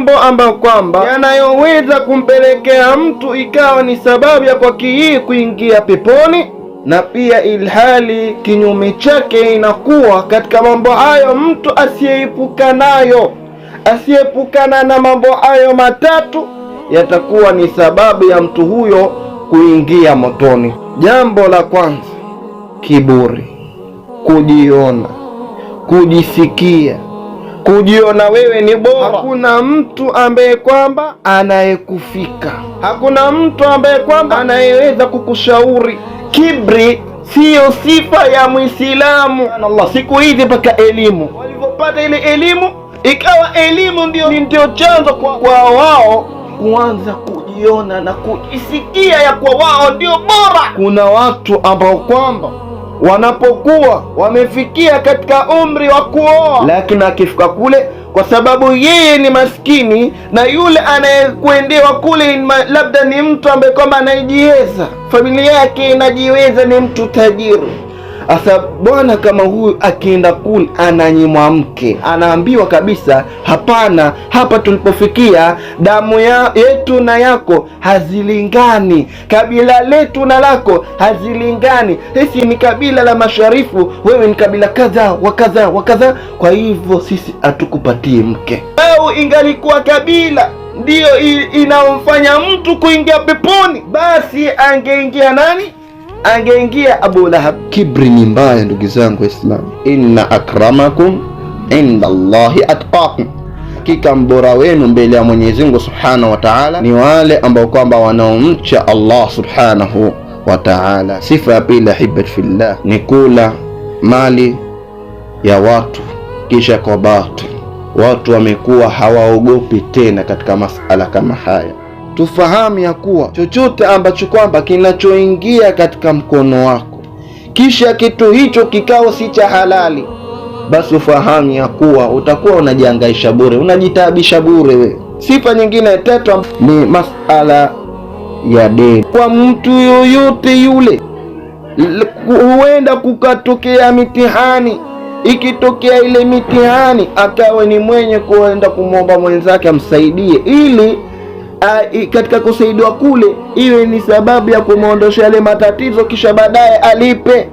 mambo ambayo kwamba yanayoweza kumpelekea mtu ikawa ni sababu ya kwake yeye kuingia peponi, na pia ilhali kinyume chake inakuwa katika mambo hayo mtu asiyeepukana na mambo hayo matatu yatakuwa ni sababu ya mtu huyo kuingia motoni. Jambo la kwanza, kiburi, kujiona, kujisikia, kujiona wewe ni bora. Hakuna mtu ambaye kwamba anayekufika, hakuna mtu ambaye kwamba anayeweza kukushauri. Kibri siyo sifa ya Muislamu. Allah, siku hizi mpaka elimu walipopata ile elimu, ikawa elimu ndio chanzo kwa wao kuanza kujiona na kujisikia ya kwa wao ndio bora. Kuna watu ambao kwamba wanapokuwa wamefikia katika umri wa kuoa, lakini akifika kule, kwa sababu yeye ni maskini na yule anayekuendewa kule labda ni mtu ambaye kwamba anajiweza, familia yake inajiweza, ni mtu tajiri. Asa bwana kama huyu akienda kule ananyimwa mke, anaambiwa kabisa, hapana, hapa tulipofikia damu yetu na yako hazilingani, kabila letu na lako hazilingani, sisi ni kabila la masharifu, wewe ni kabila kadha wa kadha wa kadha, kwa hivyo sisi hatukupatie mke. Au ingalikuwa kabila ndiyo inaomfanya mtu kuingia peponi, basi angeingia nani? Angeingia Abu Lahab. Kibri ni mbaya ndugu zangu Waislamu. Inna akramakum inda Allahi atqakum, hakika mbora wenu mbele ya Mwenyezi Mungu Subhanahu wa Ta'ala ni wale ambao kwamba wanaomcha Allah Subhanahu wa Ta'ala. Sifa ya pili, ahibbat fillah, ni kula mali ya watu kisha kwa batil. Watu wamekuwa hawaogopi tena katika masala kama haya. Tufahamu ya kuwa chochote ambacho kwamba kinachoingia katika mkono wako kisha kitu hicho kikao si cha halali, basi ufahamu ya kuwa utakuwa unajihangaisha bure, unajitaabisha bure wewe. Sifa nyingine ya tatu ni masala ya deni. Kwa mtu yoyote yule, huenda kukatokea mitihani, ikitokea ile mitihani akawe ni mwenye kuenda kumwomba mwenzake amsaidie, ili katika kusaidiwa kule iwe ni sababu ya kumwondosha yale matatizo, kisha baadaye alipe.